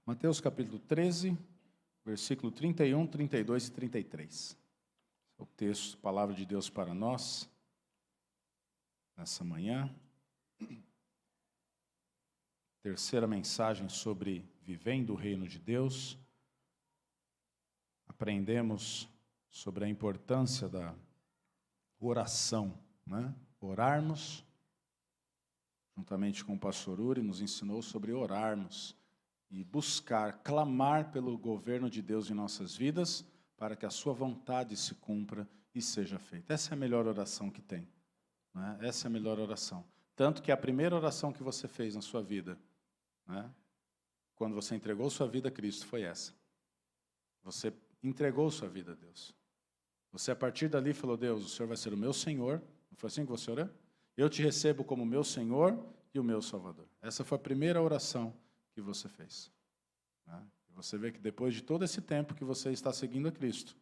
Mateus capítulo 13, versículo 31, 32 e 33. O texto, palavra de Deus para nós, nessa manhã. Terceira mensagem sobre vivendo o reino de Deus. Aprendemos sobre a importância da oração, né? Orarmos, juntamente com o pastor Uri, nos ensinou sobre orarmos e buscar, clamar pelo governo de Deus em nossas vidas, para que a sua vontade se cumpra e seja feita. Essa é a melhor oração que tem, né? Essa é a melhor oração. Tanto que a primeira oração que você fez na sua vida, né, quando você entregou sua vida a Cristo, foi essa. Você entregou sua vida a Deus. Você, a partir dali, falou: Deus, o Senhor vai ser o meu Senhor. Não foi assim que você orou? Eu te recebo como meu Senhor e o meu Salvador. Essa foi a primeira oração que você fez, né? Você vê que depois de todo esse tempo que você está seguindo a Cristo,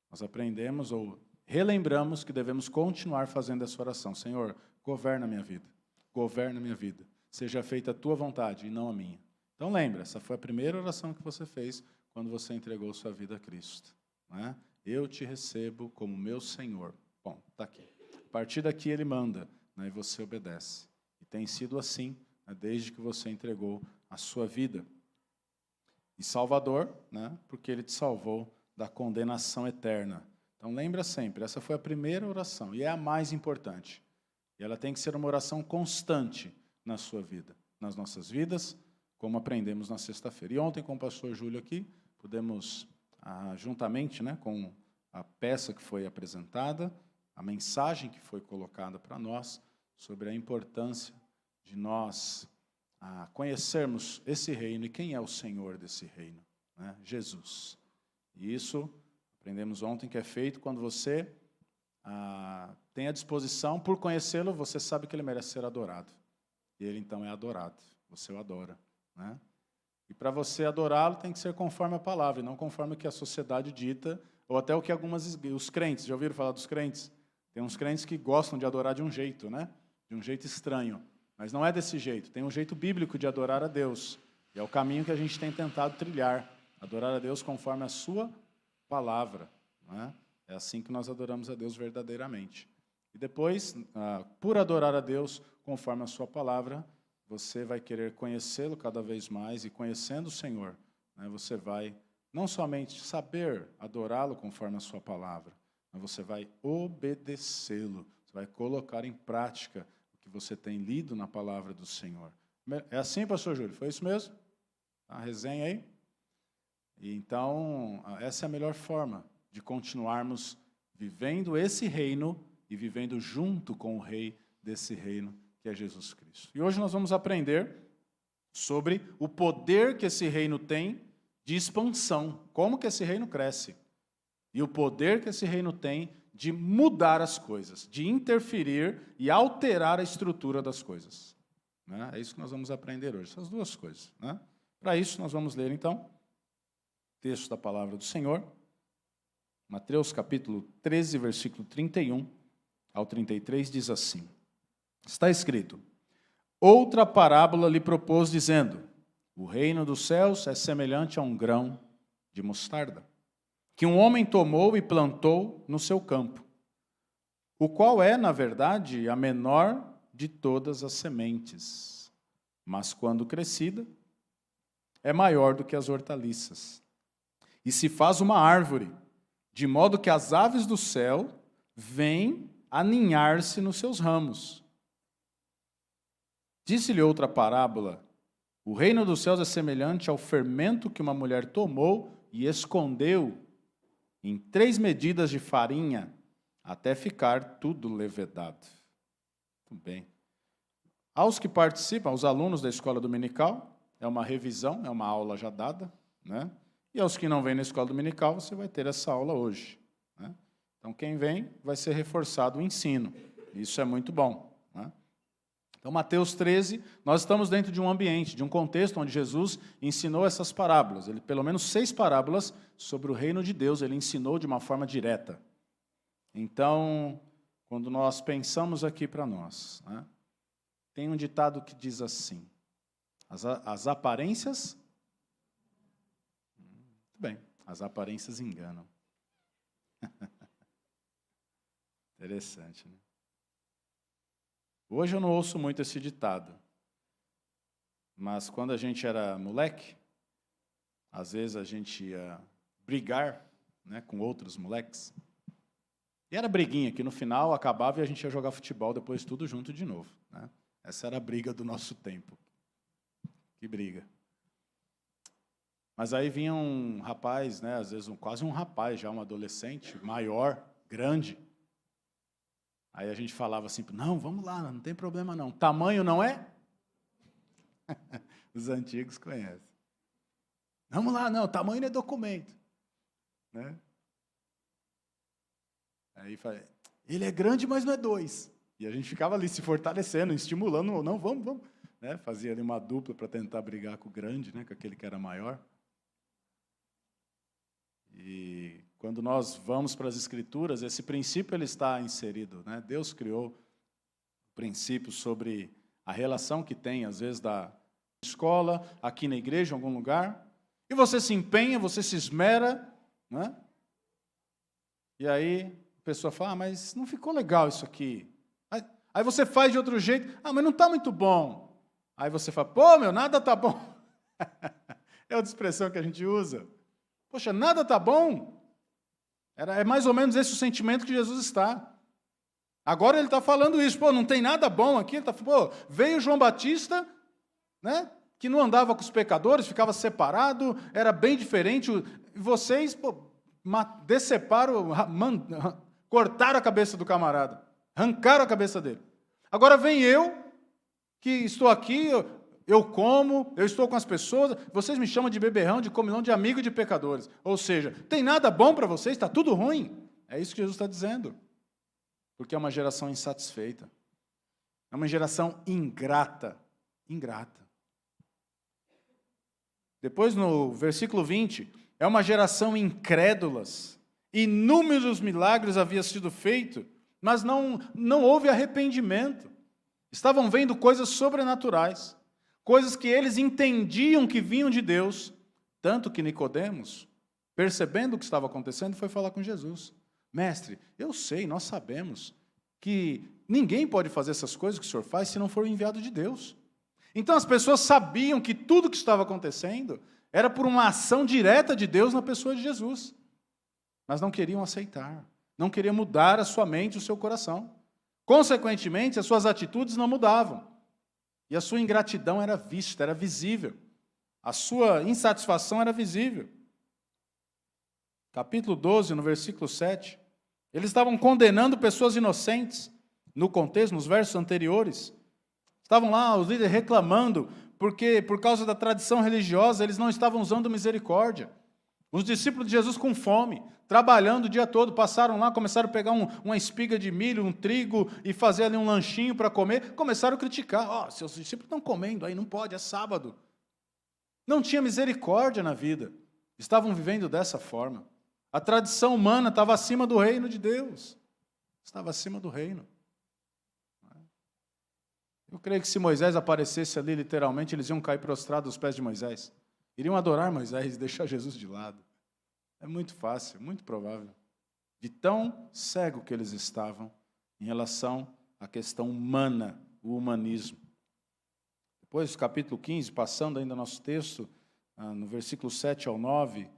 nós aprendemos ou relembramos que devemos continuar fazendo essa oração. Senhor, governa a minha vida. Governa a minha vida. Seja feita a tua vontade e não a minha. Então lembra, essa foi a primeira oração que você fez quando você entregou sua vida a Cristo, né? Eu te recebo como meu Senhor. Bom, está aqui. A partir daqui ele manda, né, e você obedece. E tem sido assim, né, desde que você entregou a sua vida. E Salvador, né, porque ele te salvou da condenação eterna. Então lembra sempre, essa foi a primeira oração e é a mais importante. E ela tem que ser uma oração constante na sua vida, nas nossas vidas, como aprendemos na sexta-feira. E ontem, com o pastor Júlio aqui, pudemos, juntamente, né, com a peça que foi apresentada, a mensagem que foi colocada para nós, sobre a importância de nós conhecermos esse reino e quem é o Senhor desse reino, né? Jesus. E isso, aprendemos ontem, que é feito quando você tem a disposição, por conhecê-lo, você sabe que ele merece ser adorado. E ele, então, é adorado. Você o adora, né? E para você adorá-lo, tem que ser conforme a palavra, e não conforme o que a sociedade dita, ou até o que os crentes, já ouviram falar dos crentes? Tem uns crentes que gostam de adorar de um jeito, né? De um jeito estranho. Mas não é desse jeito. Tem um jeito bíblico de adorar a Deus. E é o caminho que a gente tem tentado trilhar. Adorar a Deus conforme a sua palavra, né? É assim que nós adoramos a Deus verdadeiramente. E depois, por adorar a Deus conforme a sua palavra, você vai querer conhecê-lo cada vez mais, e conhecendo o Senhor, né, você vai não somente saber adorá-lo conforme a sua palavra, mas você vai obedecê-lo, você vai colocar em prática o que você tem lido na palavra do Senhor. É assim, pastor Júlio? Foi isso mesmo? A resenha aí? E então, essa é a melhor forma de continuarmos vivendo esse reino e vivendo junto com o rei desse reino, que é Jesus Cristo. E hoje nós vamos aprender sobre o poder que esse reino tem de expansão, como que esse reino cresce, e o poder que esse reino tem de mudar as coisas, de interferir e alterar a estrutura das coisas, né? É isso que nós vamos aprender hoje, essas duas coisas, né? Para isso, nós vamos ler, então, o texto da palavra do Senhor, Mateus capítulo 13, versículo 31 ao 33, diz assim: está escrito: outra parábola lhe propôs, dizendo: o reino dos céus é semelhante a um grão de mostarda, que um homem tomou e plantou no seu campo, o qual é, na verdade, a menor de todas as sementes, mas quando crescida, é maior do que as hortaliças, e se faz uma árvore, de modo que as aves do céu vêm aninhar-se nos seus ramos. Disse-lhe outra parábola: o reino dos céus é semelhante ao fermento que uma mulher tomou e escondeu em 3 medidas de farinha, até ficar tudo levedado. Muito bem. Aos que participam, aos alunos da escola dominical, é uma revisão, é uma aula já dada, né? E aos que não vêm na escola dominical, você vai ter essa aula hoje, né? Então, quem vem vai ser reforçado o ensino. Isso é muito bom, né? Então, Mateus 13, nós estamos dentro de um ambiente, de um contexto onde Jesus ensinou essas parábolas. Ele, pelo menos 6 parábolas sobre o reino de Deus, ele ensinou de uma forma direta. Então, quando nós pensamos aqui para nós, né, tem um ditado que diz assim: as aparências bem, as aparências enganam. Interessante, né? Hoje eu não ouço muito esse ditado, mas quando a gente era moleque, às vezes a gente ia brigar, né, com outros moleques, e era briguinha, que no final acabava e a gente ia jogar futebol depois tudo junto de novo, né? Essa era a briga do nosso tempo. Que briga. Mas aí vinha um rapaz, né, às vezes quase um rapaz, já um adolescente, maior, grande. Aí a gente falava assim, não, vamos lá, não tem problema não. Tamanho não é? Os antigos conhecem. Vamos lá, não, tamanho não é documento. Né? Aí falei, ele é grande, mas não é 2. E a gente ficava ali se fortalecendo, estimulando, não, vamos. Né? Fazia ali uma dupla para tentar brigar com o grande, né? Com aquele que era maior. E quando nós vamos para as Escrituras, esse princípio ele está inserido, né? Deus criou princípios sobre a relação que tem, às vezes, da escola, aqui na igreja, em algum lugar, e você se empenha, você se esmera, né? E aí a pessoa fala, mas não ficou legal isso aqui. Aí você faz de outro jeito, mas não está muito bom. Aí você fala, pô, nada está bom. É outra expressão que a gente usa. Poxa, nada está bom? É mais ou menos esse o sentimento que Jesus está. Agora ele está falando isso, não tem nada bom aqui. Ele está falando, veio João Batista, né, que não andava com os pecadores, ficava separado, era bem diferente. E vocês deceparam, cortaram a cabeça do camarada, arrancaram a cabeça dele. Agora vem eu, que estou aqui, eu como, eu estou com as pessoas, vocês me chamam de beberrão, de comilão, de amigo de pecadores. Ou seja, tem nada bom para vocês, está tudo ruim. É isso que Jesus está dizendo. Porque é uma geração insatisfeita. É uma geração ingrata. Ingrata. Depois, no versículo 20, é uma geração incrédulas. Inúmeros milagres haviam sido feitos, mas não houve arrependimento. Estavam vendo coisas sobrenaturais. Coisas que eles entendiam que vinham de Deus, tanto que Nicodemos, percebendo o que estava acontecendo, foi falar com Jesus. Mestre, eu sei, nós sabemos que ninguém pode fazer essas coisas que o Senhor faz se não for enviado de Deus. Então as pessoas sabiam que tudo o que estava acontecendo era por uma ação direta de Deus na pessoa de Jesus. Mas não queriam aceitar, não queriam mudar a sua mente, o seu coração. Consequentemente, as suas atitudes não mudavam. E a sua ingratidão era vista, era visível. A sua insatisfação era visível. Capítulo 12, no versículo 7. Eles estavam condenando pessoas inocentes. No contexto, nos versos anteriores. Estavam lá os líderes reclamando, porque por causa da tradição religiosa, eles não estavam usando misericórdia. Os discípulos de Jesus com fome, trabalhando o dia todo, passaram lá, começaram a pegar uma espiga de milho, um trigo, e fazer ali um lanchinho para comer, começaram a criticar. Seus discípulos estão comendo aí, não pode, é sábado. Não tinha misericórdia na vida. Estavam vivendo dessa forma. A tradição humana estava acima do reino de Deus. Estava acima do reino. Eu creio que se Moisés aparecesse ali, literalmente, eles iam cair prostrados aos pés de Moisés. Iriam adorar Moisés e deixar Jesus de lado. É muito fácil, muito provável. De tão cego que eles estavam em relação à questão humana, o humanismo. Depois, capítulo 15, passando ainda nosso texto, no versículo 7 ao 9,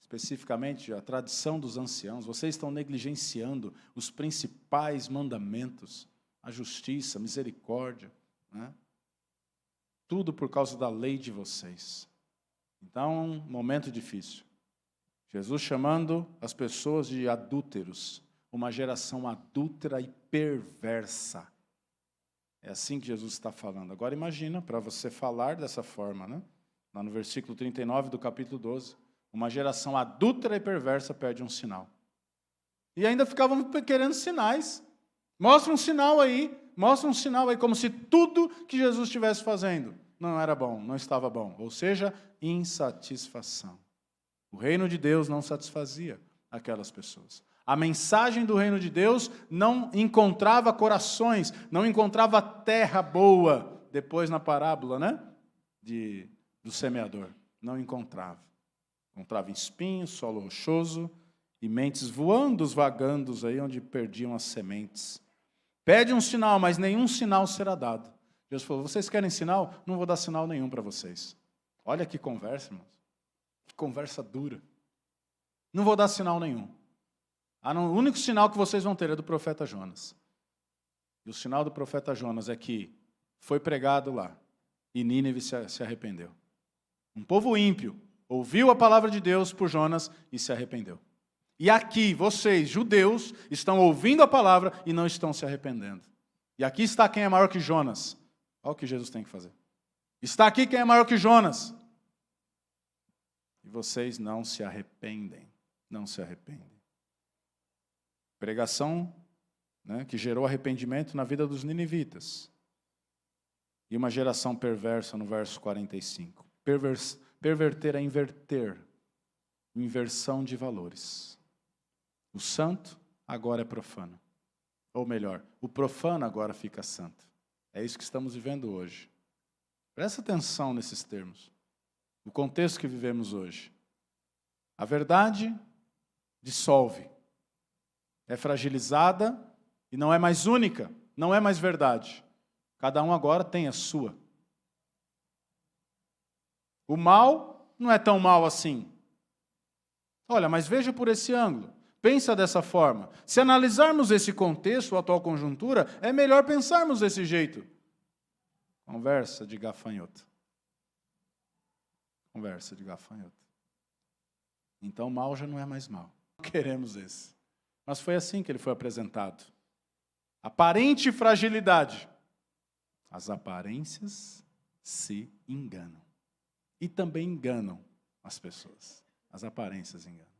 especificamente a tradição dos anciãos, vocês estão negligenciando os principais mandamentos, a justiça, a misericórdia, né? Tudo por causa da lei de vocês. Então, um momento difícil. Jesus chamando as pessoas de adúlteros, uma geração adúltera e perversa. É assim que Jesus está falando. Agora imagina, para você falar dessa forma, né? Lá no versículo 39 do capítulo 12, uma geração adúltera e perversa perde um sinal. E ainda ficavam querendo sinais. Mostra um sinal aí, como se tudo que Jesus estivesse fazendo não era bom, não estava bom. Ou seja, insatisfação. O reino de Deus não satisfazia aquelas pessoas. A mensagem do reino de Deus não encontrava corações, não encontrava terra boa. Depois na parábola, né? Do semeador. Não encontrava. Encontrava espinhos, solo rochoso e mentes voando, vagando aí onde perdiam as sementes. Pede um sinal, mas nenhum sinal será dado. Jesus falou, vocês querem sinal? Não vou dar sinal nenhum para vocês. Olha que conversa, irmãos. Que conversa dura. Não vou dar sinal nenhum. O único sinal que vocês vão ter é do profeta Jonas. E o sinal do profeta Jonas é que foi pregado lá e Nínive se arrependeu. Um povo ímpio ouviu a palavra de Deus por Jonas e se arrependeu. E aqui, vocês, judeus, estão ouvindo a palavra e não estão se arrependendo. E aqui está quem é maior que Jonas. Olha o que Jesus tem que fazer. Está aqui quem é maior que Jonas. E vocês não se arrependem. Não se arrependem. Pregação, né, que gerou arrependimento na vida dos ninivitas. E uma geração perversa no verso 45. Perverter é inverter. Inversão de valores. O santo agora é profano. Ou melhor, o profano agora fica santo. É isso que estamos vivendo hoje. Presta atenção nesses termos. O contexto que vivemos hoje. A verdade dissolve. É fragilizada e não é mais única. Não é mais verdade. Cada um agora tem a sua. O mal não é tão mal assim. Olha, mas veja por esse ângulo. Pensa dessa forma. Se analisarmos esse contexto, a atual conjuntura, é melhor pensarmos desse jeito. Conversa de gafanhoto. Conversa de gafanhoto. Então, mal já não é mais mal. Não queremos esse. Mas foi assim que ele foi apresentado. Aparente fragilidade. As aparências se enganam. E também enganam as pessoas. As aparências enganam.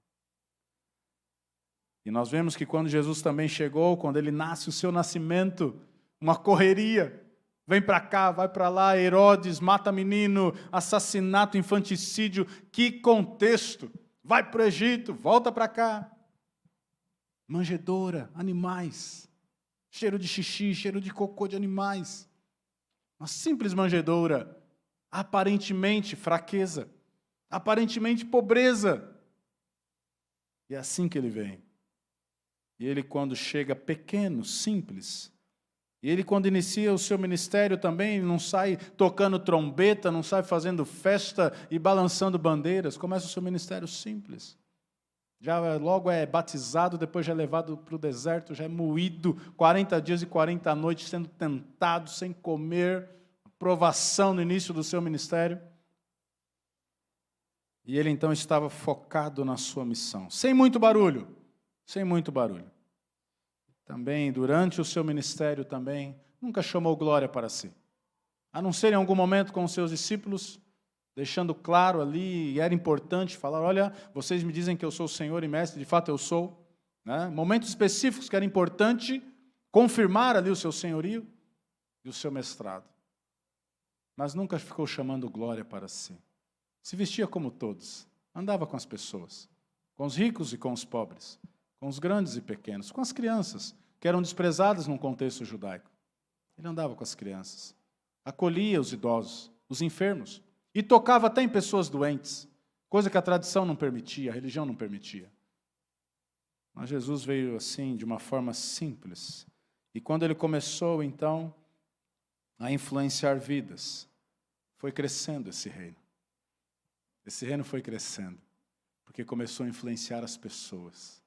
E nós vemos que quando Jesus também chegou, quando ele nasce, o seu nascimento, uma correria. Vem para cá, vai para lá, Herodes mata menino, assassinato, infanticídio. Que contexto! Vai para o Egito, volta para cá. Manjedoura, animais. Cheiro de xixi, cheiro de cocô de animais. Uma simples manjedoura. Aparentemente fraqueza. Aparentemente pobreza. E é assim que ele vem. E ele, quando chega pequeno, simples, e ele, quando inicia o seu ministério também, não sai tocando trombeta, não sai fazendo festa e balançando bandeiras, começa o seu ministério simples. Já logo é batizado, depois já é levado para o deserto, já é moído, 40 dias e 40 noites, sendo tentado, sem comer, provação no início do seu ministério. E ele então estava focado na sua missão, sem muito barulho. Sem muito barulho. Também, durante o seu ministério também, nunca chamou glória para si. A não ser em algum momento com os seus discípulos, deixando claro ali, e era importante falar, olha, vocês me dizem que eu sou o Senhor e Mestre, de fato eu sou. Né? Momentos específicos que era importante confirmar ali o seu senhorio e o seu mestrado. Mas nunca ficou chamando glória para si. Se vestia como todos, andava com as pessoas, com os ricos e com os pobres, com os grandes e pequenos, com as crianças, que eram desprezadas num contexto judaico. Ele andava com as crianças, acolhia os idosos, os enfermos, e tocava até em pessoas doentes, coisa que a tradição não permitia, a religião não permitia. Mas Jesus veio assim, de uma forma simples. E quando ele começou, então, a influenciar vidas, foi crescendo esse reino. Esse reino foi crescendo, porque começou a influenciar as pessoas.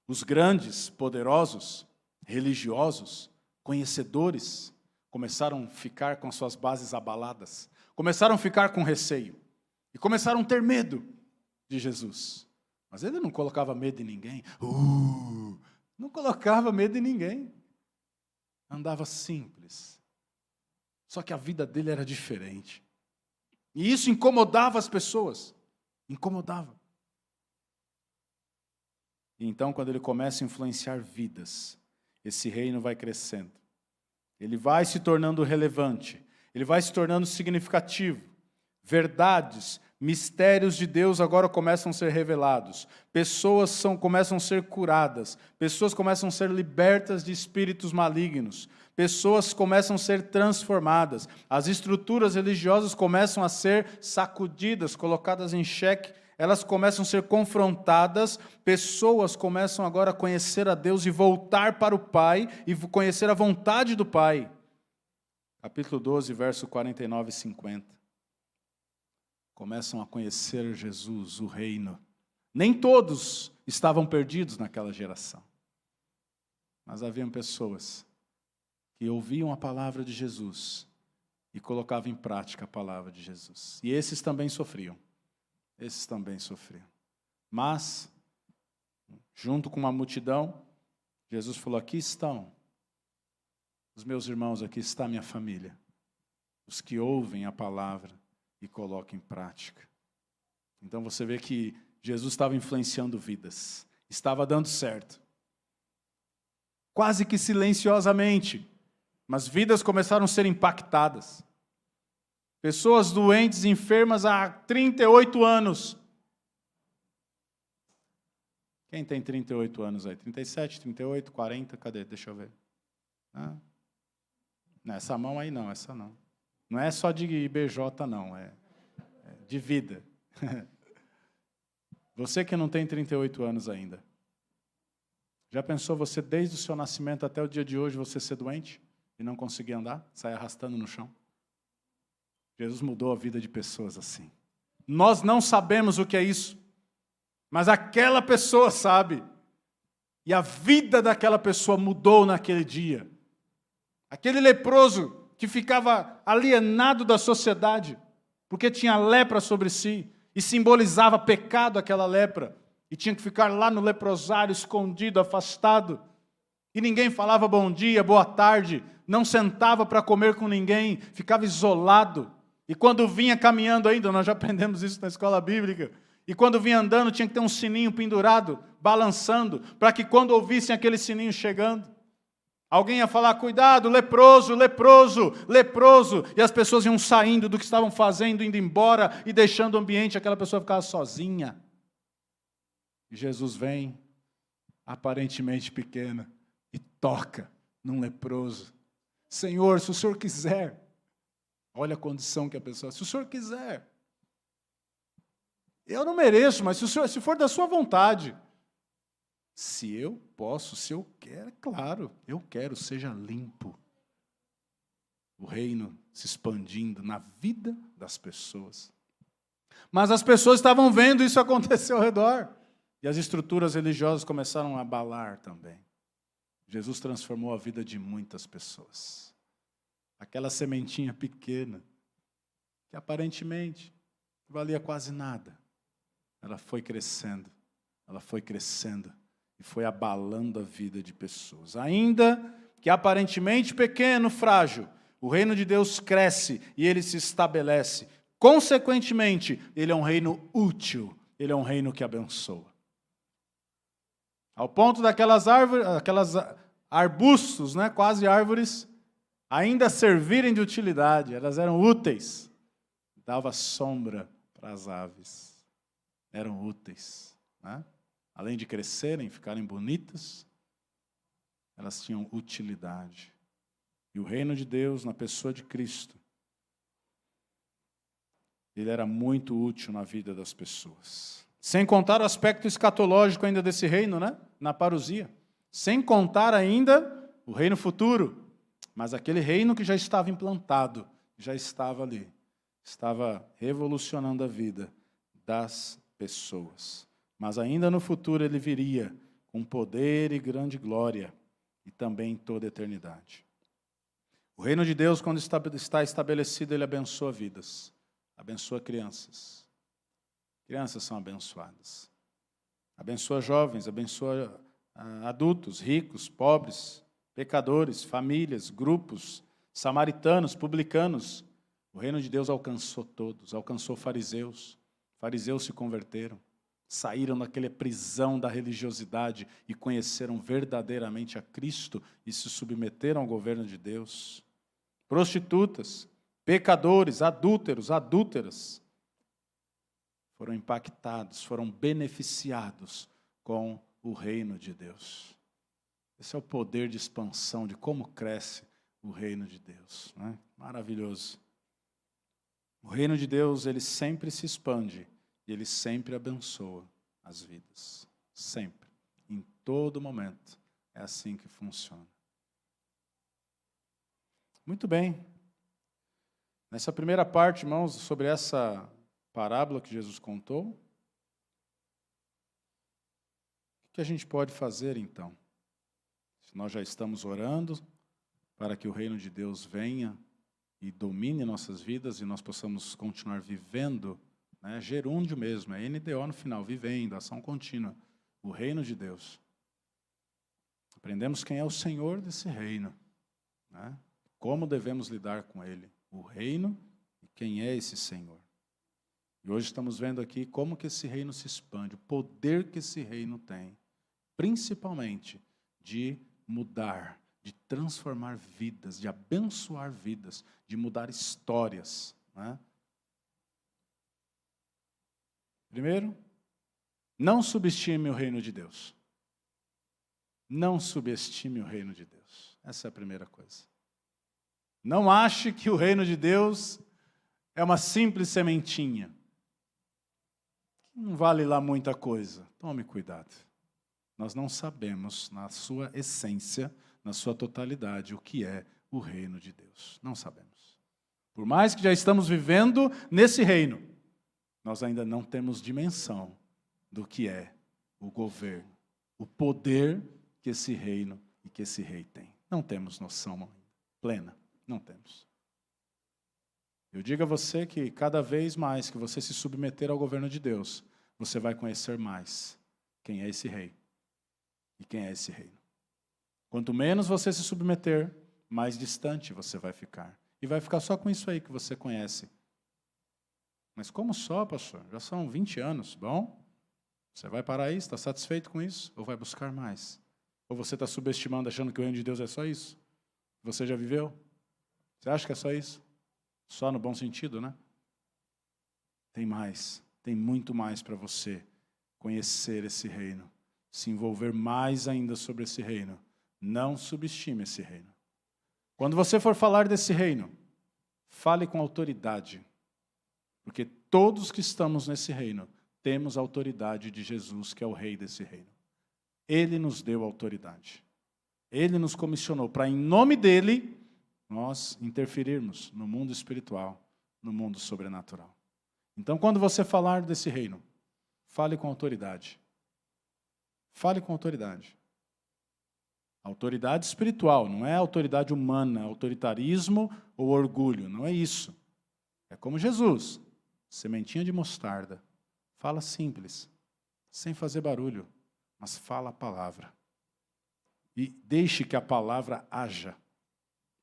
Os grandes, poderosos, religiosos, conhecedores, começaram a ficar com suas bases abaladas, começaram a ficar com receio, e começaram a ter medo de Jesus. Mas ele não colocava medo em ninguém. Não colocava medo em ninguém. Andava simples. Só que a vida dele era diferente. E isso incomodava as pessoas. Incomodava. E então, quando ele começa a influenciar vidas, esse reino vai crescendo. Ele vai se tornando relevante. Ele vai se tornando significativo. Verdades, mistérios de Deus agora começam a ser revelados. Pessoas começam a ser curadas. Pessoas começam a ser libertas de espíritos malignos. Pessoas começam a ser transformadas. As estruturas religiosas começam a ser sacudidas, colocadas em xeque. elas começam a ser confrontadas, pessoas começam agora a conhecer a Deus e voltar para o Pai, e conhecer a vontade do Pai. Capítulo 12, verso 49 e 50. Começam a conhecer Jesus, o reino. Nem todos estavam perdidos naquela geração, mas haviam pessoas que ouviam a palavra de Jesus e colocavam em prática a palavra de Jesus. E esses também sofriam. Esses também sofriam. Mas, junto com uma multidão, Jesus falou: aqui estão os meus irmãos, aqui está a minha família. Os que ouvem a palavra e colocam em prática. Então você vê que Jesus estava influenciando vidas. Estava dando certo. Quase que silenciosamente. Mas vidas começaram a ser impactadas. Pessoas doentes, enfermas há 38 anos. Quem tem 38 anos aí? 37, 38, 40? Cadê? Deixa eu ver. Ah. Não, essa mão aí não, essa não. Não é só de IBJ, não. É de vida. Você que não tem 38 anos ainda. Já pensou você, desde o seu nascimento até o dia de hoje, você ser doente e não conseguir andar? Sair arrastando no chão? Jesus mudou a vida de pessoas assim. Nós não sabemos o que é isso, mas aquela pessoa sabe. E a vida daquela pessoa mudou naquele dia. Aquele leproso que ficava alienado da sociedade, porque tinha lepra sobre si, e simbolizava pecado aquela lepra, e tinha que ficar lá no leprosário, escondido, afastado, e ninguém falava bom dia, boa tarde, não sentava para comer com ninguém, ficava isolado. E quando vinha caminhando ainda, nós já aprendemos isso na escola bíblica, e quando vinha andando tinha que ter um sininho pendurado, balançando, para que quando ouvissem aquele sininho chegando, alguém ia falar: cuidado, leproso, leproso, leproso, e as pessoas iam saindo do que estavam fazendo, indo embora e deixando o ambiente, aquela pessoa ficava sozinha. E Jesus vem, aparentemente pequena, e toca num leproso. Senhor, se o Senhor quiser. Olha a condição que a pessoa, se o Senhor quiser. Eu não mereço, mas se for da sua vontade. Se eu posso, se eu quero, claro, eu quero, seja limpo. O reino se expandindo na vida das pessoas. Mas as pessoas estavam vendo isso acontecer ao redor. E as estruturas religiosas começaram a abalar também. Jesus transformou a vida de muitas pessoas. Aquela sementinha pequena, que aparentemente não valia quase nada, ela foi crescendo, e foi abalando a vida de pessoas. Ainda que aparentemente pequeno, frágil, o reino de Deus cresce e ele se estabelece. Consequentemente, ele é um reino útil, ele é um reino que abençoa. Ao ponto daquelas árvores, aquelas arbustos, né, quase árvores, ainda servirem de utilidade, elas eram úteis. Dava sombra para as aves. Eram úteis, né? Além de crescerem, ficarem bonitas, elas tinham utilidade. E o reino de Deus, na pessoa de Cristo, ele era muito útil na vida das pessoas. Sem contar o aspecto escatológico ainda desse reino, né? Na parousia. Sem contar ainda o reino futuro. Mas aquele reino que já estava implantado, já estava ali. Estava revolucionando a vida das pessoas. Mas ainda no futuro ele viria com poder e grande glória, e também em toda a eternidade. O reino de Deus, quando está estabelecido, ele abençoa vidas, abençoa crianças. Crianças são abençoadas. Abençoa jovens, abençoa adultos, ricos, pobres, pecadores, famílias, grupos, samaritanos, publicanos. O reino de Deus alcançou todos, alcançou fariseus. Fariseus se converteram, saíram daquela prisão da religiosidade e conheceram verdadeiramente a Cristo e se submeteram ao governo de Deus. Prostitutas, pecadores, adúlteros, adúlteras, foram impactados, foram beneficiados com o reino de Deus. Esse é o poder de expansão, de como cresce o reino de Deus, não é? Maravilhoso. O reino de Deus, ele sempre se expande e Ele sempre abençoa as vidas. Sempre. Em todo momento. É assim que funciona. Muito bem. Nessa primeira parte, irmãos, sobre essa parábola que Jesus contou, o que a gente pode fazer, então? Se nós já estamos orando para que o reino de Deus venha e domine nossas vidas e nós possamos continuar vivendo, né, gerúndio mesmo, é NDO no final, vivendo, ação contínua, o reino de Deus. Aprendemos quem é o Senhor desse reino, né? Como devemos lidar com ele, o reino e quem é esse Senhor. E hoje estamos vendo aqui como que esse reino se expande, o poder que esse reino tem, principalmente de mudar, de transformar vidas, de abençoar vidas, de mudar histórias, né? Primeiro, não subestime o reino de Deus. Não subestime o reino de Deus. Essa é a primeira coisa. Não ache que o reino de Deus é uma simples sementinha. Não vale lá muita coisa. Tome cuidado. Nós não sabemos, na sua essência, na sua totalidade, o que é o reino de Deus. Não sabemos. Por mais que já estamos vivendo nesse reino, nós ainda não temos dimensão do que é o governo, o poder que esse reino e que esse rei tem. Não temos noção plena. Não temos. Eu digo a você que cada vez mais que você se submeter ao governo de Deus, você vai conhecer mais quem é esse rei e quem é esse reino. Quanto menos você se submeter, mais distante você vai ficar. E vai ficar só com isso aí que você conhece. Mas como só, pastor? Já são 20 anos. Bom, você vai parar aí? Está satisfeito com isso? Ou vai buscar mais? Ou você está subestimando, achando que o reino de Deus é só isso? Você já viveu? Você acha que é só isso? Só no bom sentido, né? Tem mais, tem muito mais para você conhecer esse reino, se envolver mais ainda sobre esse reino. Não subestime esse reino. Quando você for falar desse reino, fale com autoridade, porque todos que estamos nesse reino temos a autoridade de Jesus, que é o rei desse reino. Ele nos deu autoridade. Ele nos comissionou para, em nome dele, nós interferirmos no mundo espiritual, no mundo sobrenatural. Então, quando você falar desse reino, fale com autoridade. Fale com autoridade. Autoridade espiritual, não é autoridade humana, autoritarismo ou orgulho, não é isso. É como Jesus, sementinha de mostarda. Fala simples, sem fazer barulho, mas fala a palavra. E deixe que a palavra haja.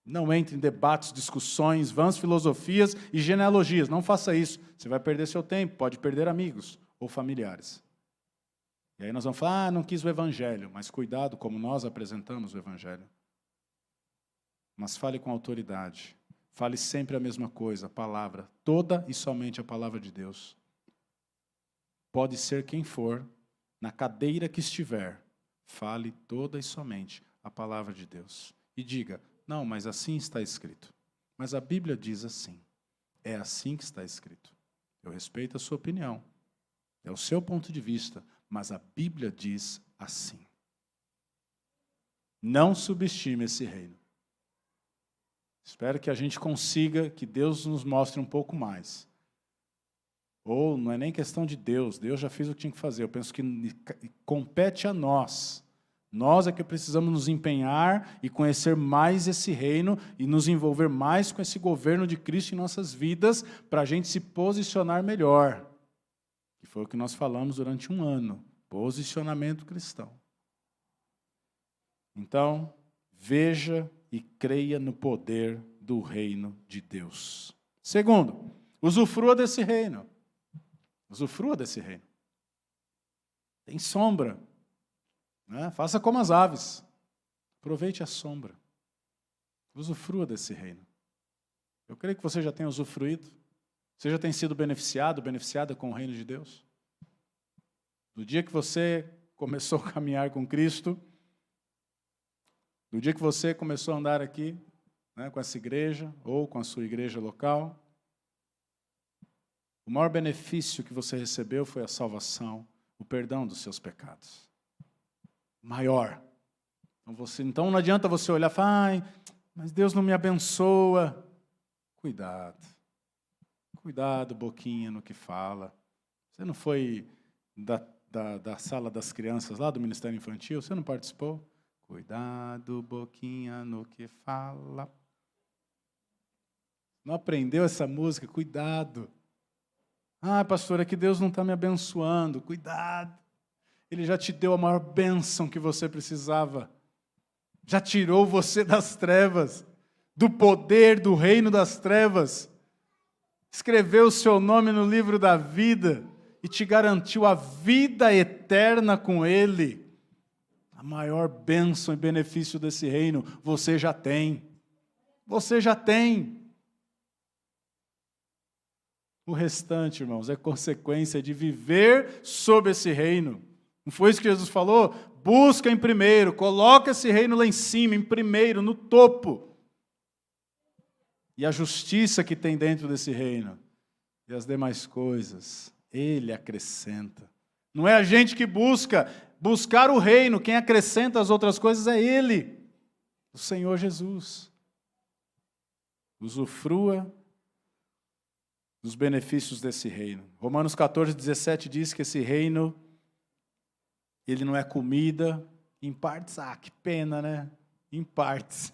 Não entre em debates, discussões, vãs filosofias e genealogias. Não faça isso. Você vai perder seu tempo, pode perder amigos ou familiares. E aí nós vamos falar, não quis o evangelho. Mas cuidado como nós apresentamos o evangelho. Mas fale com autoridade. Fale sempre a mesma coisa, a palavra. Toda e somente a palavra de Deus. Pode ser quem for, na cadeira que estiver. Fale toda e somente a palavra de Deus. E diga, não, mas assim está escrito. Mas a Bíblia diz assim. É assim que está escrito. Eu respeito a sua opinião. É o seu ponto de vista. Mas a Bíblia diz assim. Não subestime esse reino. Espero que a gente consiga, que Deus nos mostre um pouco mais. Ou não é nem questão de Deus. Deus já fez o que tinha que fazer. Eu penso que compete a nós. Nós é que precisamos nos empenhar e conhecer mais esse reino e nos envolver mais com esse governo de Cristo em nossas vidas para a gente se posicionar melhor. Que foi o que nós falamos durante um ano. Posicionamento cristão. Então, veja e creia no poder do reino de Deus. Segundo, usufrua desse reino. Usufrua desse reino. Tem sombra. Né? Faça como as aves. Aproveite a sombra. Usufrua desse reino. Eu creio que você já tem usufruído. Você já tem sido beneficiado, beneficiada com o reino de Deus. Do dia que você começou a caminhar com Cristo, do dia que você começou a andar aqui, né, com essa igreja, ou com a sua igreja local, O maior benefício que você recebeu foi a salvação, o perdão dos seus pecados. Maior. Então não adianta você olhar e falar, ai, mas Deus não me abençoa. Cuidado. Cuidado, boquinha, no que fala. Você não foi da sala das crianças lá do Ministério Infantil? Você não participou? Cuidado, boquinha, no que fala. Não aprendeu essa música? Cuidado. Ah, pastor, é que Deus não está me abençoando. Cuidado. Ele já te deu a maior bênção que você precisava. Já tirou você das trevas, do poder do reino das trevas. Escreveu o seu nome no livro da vida e te garantiu a vida eterna com Ele. A maior bênção e benefício desse reino você já tem. Você já tem. O restante, irmãos, é consequência de viver sob esse reino. Não foi isso que Jesus falou? Busca em primeiro, coloca esse reino lá em cima, em primeiro, no topo. E a justiça que tem dentro desse reino. E as demais coisas, Ele acrescenta. Não é a gente que buscar o reino, quem acrescenta as outras coisas é Ele, o Senhor Jesus. Usufrua dos benefícios desse reino. Romanos 14, 17 diz que esse reino, ele não é comida, em partes, que pena, né? Em partes.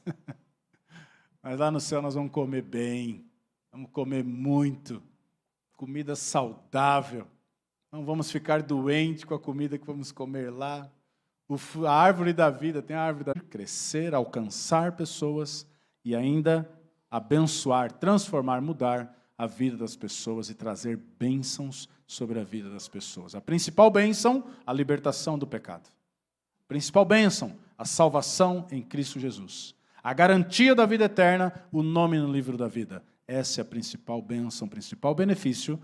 Mas lá no céu nós vamos comer bem, vamos comer muito, comida saudável. Não vamos ficar doentes com a comida que vamos comer lá. A árvore da vida, tem a árvore da vida. Crescer, alcançar pessoas e ainda abençoar, transformar, mudar a vida das pessoas e trazer bênçãos sobre a vida das pessoas. A principal bênção, a libertação do pecado. A principal bênção, a salvação em Cristo Jesus. A garantia da vida eterna, o nome no livro da vida. Essa é a principal bênção, o principal benefício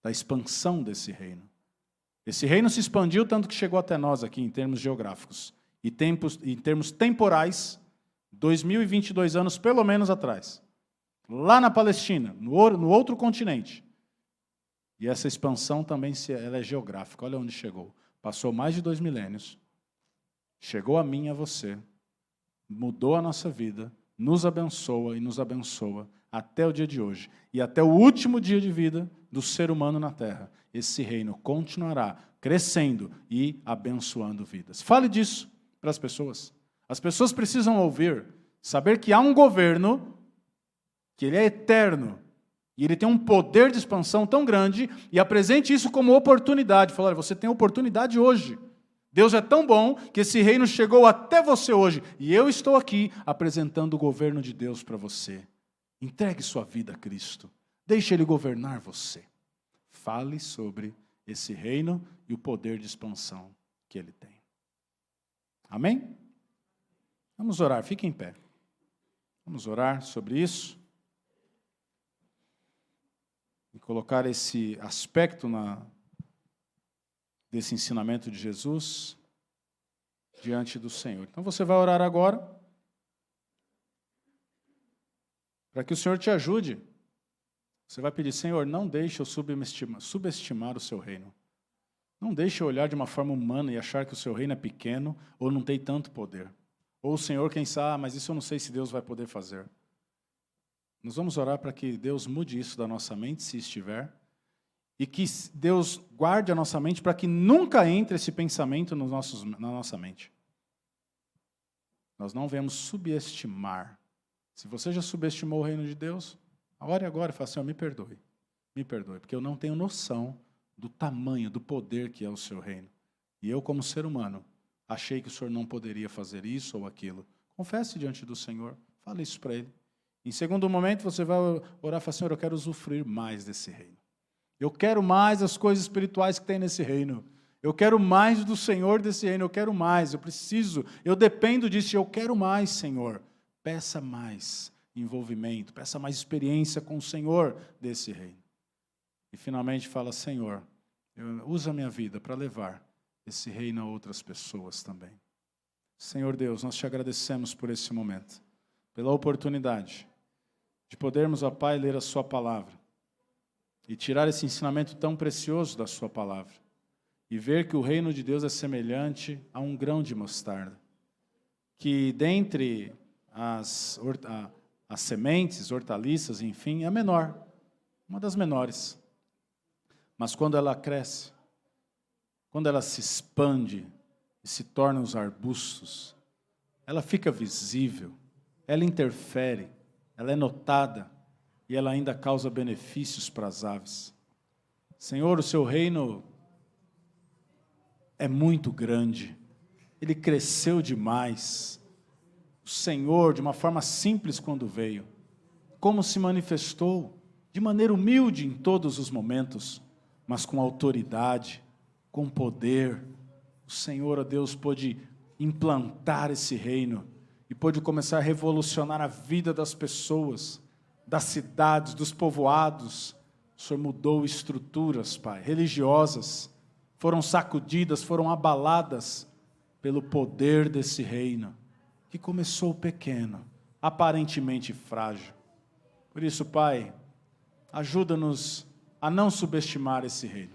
da expansão desse reino. Esse reino se expandiu tanto que chegou até nós aqui em termos geográficos. E em termos temporais, 2022 anos pelo menos atrás. Lá na Palestina, no outro continente. E essa expansão também ela é geográfica. Olha onde chegou. Passou mais de 2 milênios. Chegou a mim e a você. Mudou a nossa vida. Nos abençoa e nos abençoa até o dia de hoje. E até o último dia de vida do ser humano na terra. Esse reino continuará crescendo e abençoando vidas. Fale disso para as pessoas. As pessoas precisam ouvir, saber que há um governo, que ele é eterno, e ele tem um poder de expansão tão grande, e apresente isso como oportunidade. Falar, você tem oportunidade hoje. Deus é tão bom que esse reino chegou até você hoje, e eu estou aqui apresentando o governo de Deus para você. Entregue sua vida a Cristo. Deixe Ele governar você. Fale sobre esse reino e o poder de expansão que Ele tem. Amém? Vamos orar, fique em pé. Vamos orar sobre isso. E colocar esse aspecto desse ensinamento de Jesus diante do Senhor. Então você vai orar agora para que o Senhor te ajude. Você vai pedir, Senhor, não deixe eu subestimar o seu reino. Não deixe eu olhar de uma forma humana e achar que o seu reino é pequeno ou não tem tanto poder. Ou o Senhor, quem sabe, mas isso eu não sei se Deus vai poder fazer. Nós vamos orar para que Deus mude isso da nossa mente, se estiver, e que Deus guarde a nossa mente para que nunca entre esse pensamento na nossa mente. Nós não devemos subestimar. Se você já subestimou o reino de Deus, ore agora e fale, Senhor, me perdoe, porque eu não tenho noção do tamanho, do poder que é o seu reino. E eu, como ser humano, achei que o Senhor não poderia fazer isso ou aquilo. Confesse diante do Senhor, fale isso para Ele. Em segundo momento, você vai orar e falar, Senhor, eu quero usufruir mais desse reino. Eu quero mais as coisas espirituais que tem nesse reino. Eu quero mais do Senhor desse reino, eu quero mais, eu preciso, eu dependo disso, eu quero mais, Senhor. Peça mais envolvimento, peça mais experiência com o Senhor desse reino. E finalmente fala, Senhor, usa a minha vida para levar esse reino a outras pessoas também. Senhor Deus, nós te agradecemos por esse momento, pela oportunidade de podermos, ó Pai, ler a sua palavra e tirar esse ensinamento tão precioso da sua palavra e ver que o reino de Deus é semelhante a um grão de mostarda, que dentre as sementes, hortaliças, enfim, é a menor, uma das menores. Mas quando ela cresce, quando ela se expande e se torna os arbustos, ela fica visível, ela interfere, ela é notada e ela ainda causa benefícios para as aves. Senhor, o seu reino é muito grande, ele cresceu demais. O Senhor, de uma forma simples quando veio, como se manifestou, de maneira humilde em todos os momentos, mas com autoridade, com poder. O Senhor, ó Deus, pôde implantar esse reino e pôde começar a revolucionar a vida das pessoas, das cidades, dos povoados. O Senhor mudou estruturas, Pai, religiosas, foram sacudidas, foram abaladas pelo poder desse reino, que começou pequeno, aparentemente frágil. Por isso, Pai, ajuda-nos a não subestimar esse reino.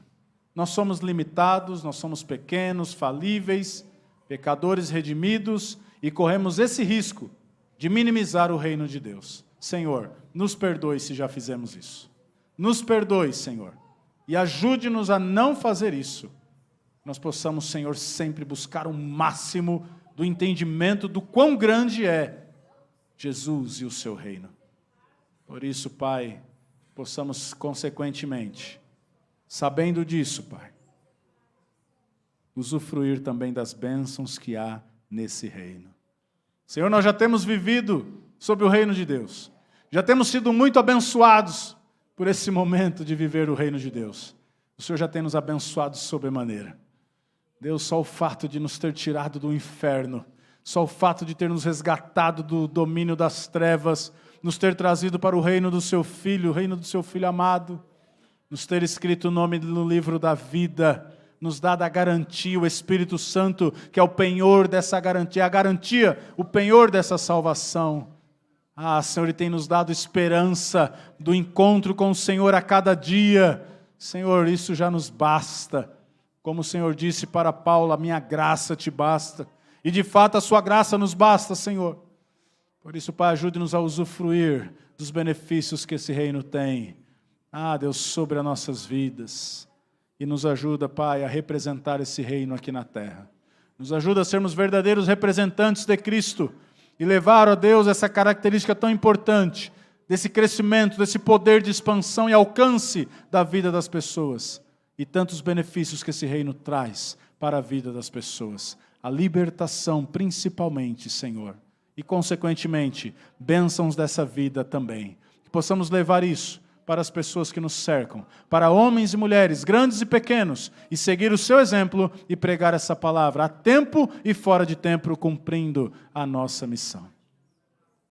Nós somos limitados, nós somos pequenos, falíveis, pecadores redimidos, e corremos esse risco de minimizar o reino de Deus. Senhor, nos perdoe se já fizemos isso. Nos perdoe, Senhor, e ajude-nos a não fazer isso. Nós possamos, Senhor, sempre buscar o máximo do entendimento do quão grande é Jesus e o seu reino. Por isso, Pai, possamos, consequentemente, sabendo disso, Pai, usufruir também das bênçãos que há nesse reino. Senhor, nós já temos vivido sob o reino de Deus. Já temos sido muito abençoados por esse momento de viver o reino de Deus. O Senhor já tem nos abençoado sobremaneira. Deus, só o fato de nos ter tirado do inferno, só o fato de ter nos resgatado do domínio das trevas, nos ter trazido para o reino do seu Filho, o reino do seu Filho amado, nos ter escrito o nome no livro da vida, nos dado a garantia, o Espírito Santo, que é o penhor dessa garantia, a garantia, o penhor dessa salvação. Ah, Senhor, Ele tem nos dado esperança do encontro com o Senhor a cada dia. Senhor, isso já nos basta. Como o Senhor disse para Paulo, a minha graça te basta. E de fato a sua graça nos basta, Senhor. Por isso, Pai, ajude-nos a usufruir dos benefícios que esse reino tem. Ah, Deus, sobre as nossas vidas. E nos ajuda, Pai, a representar esse reino aqui na terra. Nos ajuda a sermos verdadeiros representantes de Cristo. E levar, ó Deus, essa característica tão importante, desse crescimento, desse poder de expansão e alcance da vida das pessoas. E tantos benefícios que esse reino traz para a vida das pessoas. A libertação, principalmente, Senhor. E, consequentemente, bênçãos dessa vida também. Que possamos levar isso para as pessoas que nos cercam, para homens e mulheres, grandes e pequenos, e seguir o seu exemplo e pregar essa palavra a tempo e fora de tempo, cumprindo a nossa missão.